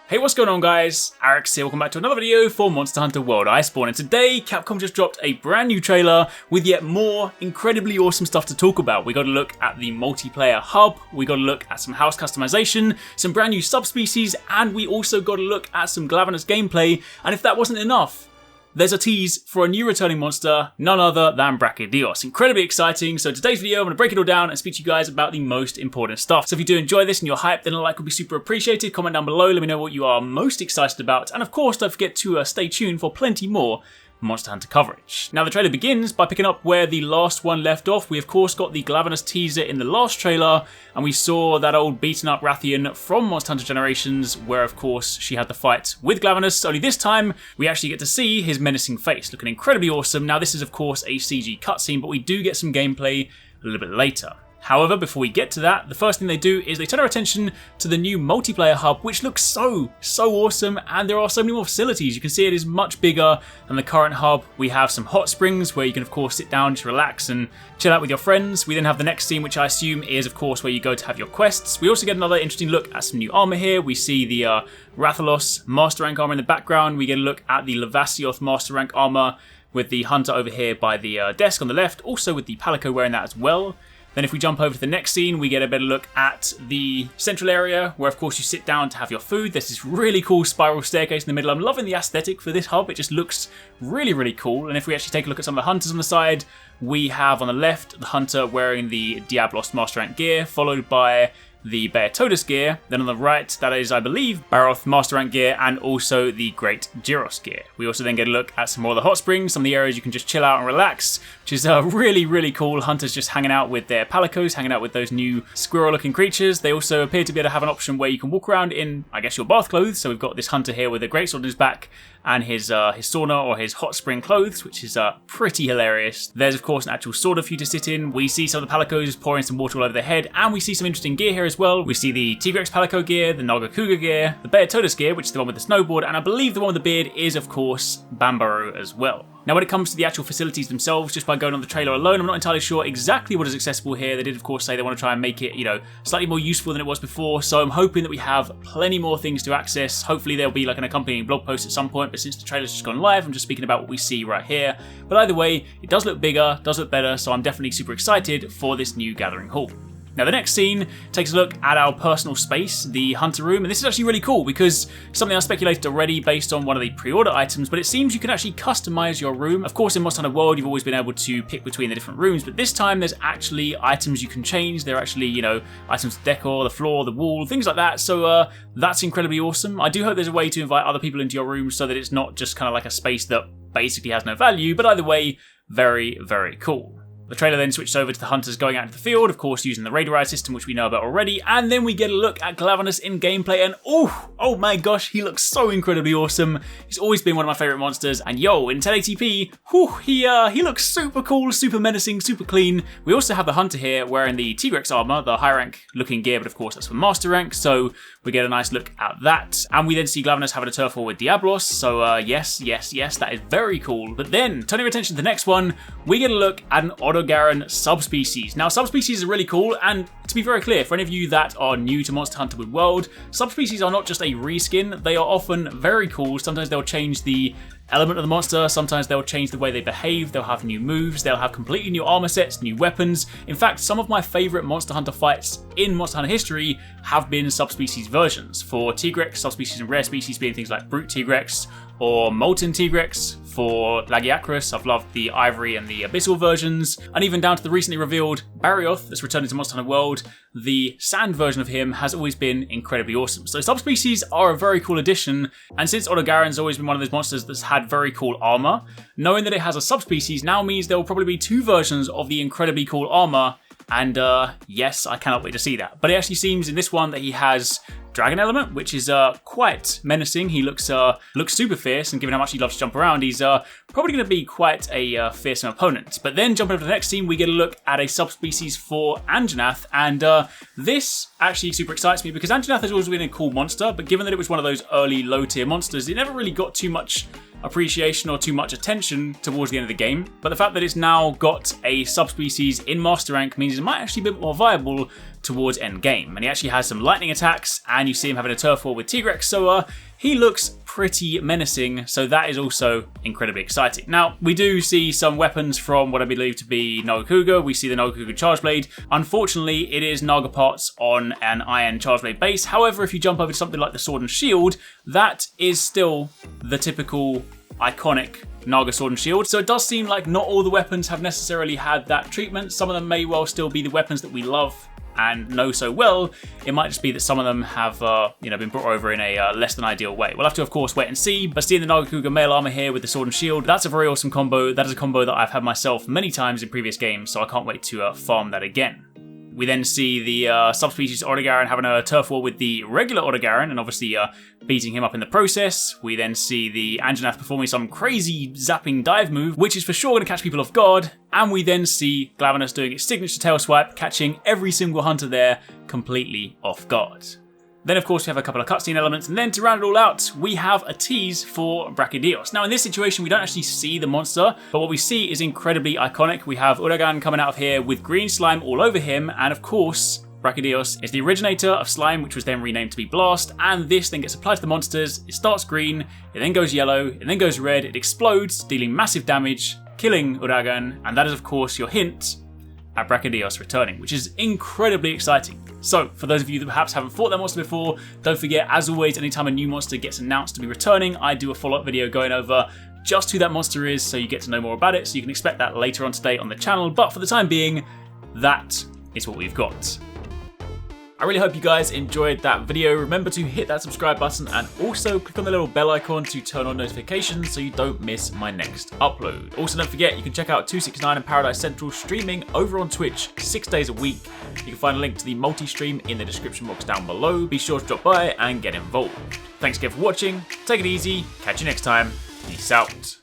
Hey, what's going on guys? Arekkz here, welcome back to another video for Monster Hunter World Iceborne, and today Capcom just dropped a brand new trailer with yet more incredibly awesome stuff to talk about. We got to look at the multiplayer hub, we got to look at some house customization, some brand new subspecies, and we also got to look at some Glavenus gameplay, and if that wasn't enough, there's a tease for a new returning monster, none other than Brachydios. Incredibly exciting. So today's video, I'm going to break it all down and speak to you guys about the most important stuff. So if you do enjoy this and you're hyped, then a like would be super appreciated. Comment down below, let me know what you are most excited about. And of course, don't forget to stay tuned for plenty more Monster Hunter coverage. Now the trailer begins by picking up where the last one left off. We of course got the Glavenus teaser in the last trailer, and we saw that old beaten up Rathian from Monster Hunter Generations, where of course she had the fight with Glavenus, only this time we actually get to see his menacing face, looking incredibly awesome. Now this is of course a CG cutscene, but we do get some gameplay a little bit later. However, before we get to that, the first thing they do is they turn our attention to the new multiplayer hub, which looks so awesome, and there are so many more facilities. You can see it is much bigger than the current hub. We have some hot springs where you can of course sit down, just relax and chill out with your friends. We then have the next scene, which I assume is of course where you go to have your quests. We also get another interesting look at some new armor here. We see the Rathalos Master Rank armor in the background. We get a look at the Levasioth Master Rank armor with the Hunter over here by the desk on the left, also with the Palico wearing that as well. Then if we jump over to the next scene, we get a better look at the central area where of course you sit down to have your food. There's this really cool spiral staircase in the middle. I'm loving the aesthetic for this hub. It just looks really cool. And if we actually take a look at some of the hunters on the side, we have on the left the hunter wearing the Diablos Master Rank gear, followed by the Brachydios gear. Then on the right, that is, I believe, Baroth Master Rank gear, and also the Great Gyros gear. We also then get a look at some more of the hot springs, some of the areas you can just chill out and relax, which is really cool. Hunters just hanging out with their palicos, hanging out with those new squirrel-looking creatures. They also appear to be able to have an option where you can walk around in, I guess, your bath clothes. So we've got this hunter here with a greatsword on his back and his sauna or his hot spring clothes, which is pretty hilarious. There's of course an actual sauna for you to sit in. We see some of the palicos pouring some water all over their head, and we see some interesting gear here as well. We see the Tigrex palico gear, the Nagakuga gear, the Brachydios gear, which is the one with the snowboard, and I believe the one with the beard is of course Bambaro as well. Now when it comes to the actual facilities themselves, just by going on the trailer alone, I'm not entirely sure exactly what is accessible here. They did of course say they want to try and make it, you know, slightly more useful than it was before, so I'm hoping that we have plenty more things to access. Hopefully there'll be like an accompanying blog post at some point, but since the trailer's just gone live, I'm just speaking about what we see right here. But either way, it does look bigger, does look better, so I'm definitely super excited for this new Gathering Hall. Now the next scene takes a look at our personal space, the Hunter Room, and this is actually really cool because something I speculated already based on one of the pre-order items, but it seems you can actually customize your room. Of course in Monster Hunter World you've always been able to pick between the different rooms, but this time there's actually items you can change. They're actually, you know, items to decor, the floor, the wall, things like that, so that's incredibly awesome. I do hope there's a way to invite other people into your room so that it's not just kind of like a space that basically has no value, but either way, very cool. The trailer then switched over to the hunters going out into the field, of course using the radar system, which we know about already, and then we get a look at Glavenus in gameplay, and oh my gosh, he looks so incredibly awesome. He's always been one of my favourite monsters, and yo, in 1080p, he looks super cool, super menacing, super clean. We also have the hunter here wearing the Tigrex armour, the high rank looking gear, but of course that's for master rank, so we get a nice look at that. And we then see Glavenus having a turf war with Diablos, so yes, that is very cool. But then, turning our attention to the next one, we get a look at an Odogaron subspecies. Now, subspecies are really cool, and to be very clear, for any of you that are new to Monster Hunter World, subspecies are not just a reskin, they are often very cool. Sometimes they'll change the element of the monster, sometimes they'll change the way they behave, they'll have new moves, they'll have completely new armor sets, new weapons. In fact, some of my favorite Monster Hunter fights in Monster Hunter history have been subspecies versions. For Tigrex, subspecies and rare species being things like Brute Tigrex or Molten Tigrex. For Lagiacrus, I've loved the Ivory and the Abyssal versions, and even down to the recently revealed Barioth that's returning to Monster Hunter World, the sand version of him has always been incredibly awesome. So subspecies are a very cool addition, and since Odogaron's always been one of those monsters that's had very cool armor, knowing that it has a subspecies now means there will probably be two versions of the incredibly cool armor, and yes, I cannot wait to see that. But it actually seems in this one that he has dragon element, which is quite menacing. He looks super fierce, and given how much he loves to jump around, he's probably going to be quite a fearsome opponent. But then jumping over to the next scene, we get a look at a subspecies for Anjanath, and this actually super excites me because Anjanath has always been a cool monster, but given that it was one of those early low tier monsters, it never really got too much appreciation or too much attention towards the end of the game. But the fact that it's now got a subspecies in Master Rank means it might actually be a bit more viable towards end game. And he actually has some lightning attacks, and you see him having a turf war with Tigrex Soa, he looks pretty menacing, so that is also incredibly exciting. Now, we do see some weapons from what I believe to be Nagakuga. We see the Nagakuga Charge Blade. Unfortunately, it is Naga parts on an iron Charge Blade base. However, if you jump over to something like the Sword and Shield, that is still the typical iconic Naga Sword and Shield. So it does seem like not all the weapons have necessarily had that treatment. Some of them may well still be the weapons that we love and know so well. It might just be that some of them have been brought over in a less than ideal way. We'll have to, of course, wait and see. But seeing the Nagakuga mail armor here with the Sword and Shield, that's a very awesome combo. That is a combo that I've had myself many times in previous games, so I can't wait to farm that again. We then see the Subspecies Odogaron having a turf war with the regular Odogaron and obviously beating him up in the process. We then see the Anjanath performing some crazy zapping dive move, which is for sure going to catch people off guard. And we then see Glavenus doing its signature tail swipe, catching every single hunter there completely off guard. Then, of course, we have a couple of cutscene elements, and then to round it all out, we have a tease for Brachydios. Now, in this situation, we don't actually see the monster, but what we see is incredibly iconic. We have Odogaron coming out of here with green slime all over him, and of course, Brachydios is the originator of slime, which was then renamed to be Blast, and this then gets applied to the monsters. It starts green, it then goes yellow, it then goes red, it explodes, dealing massive damage, killing Odogaron, and that is, of course, your hint at Brachydios returning, which is incredibly exciting. So, for those of you that perhaps haven't fought that monster before, don't forget, as always, anytime a new monster gets announced to be returning, I do a follow-up video going over just who that monster is, so you get to know more about it, so you can expect that later on today on the channel, but for the time being, that is what we've got. I really hope you guys enjoyed that video. Remember to hit that subscribe button and also click on the little bell icon to turn on notifications so you don't miss my next upload. Also, don't forget, you can check out 269 and Paradise Central streaming over on Twitch 6 days a week. You can find a link to the multi-stream in the description box down below. Be sure to drop by and get involved. Thanks again for watching. Take it easy. Catch you next time. Peace out.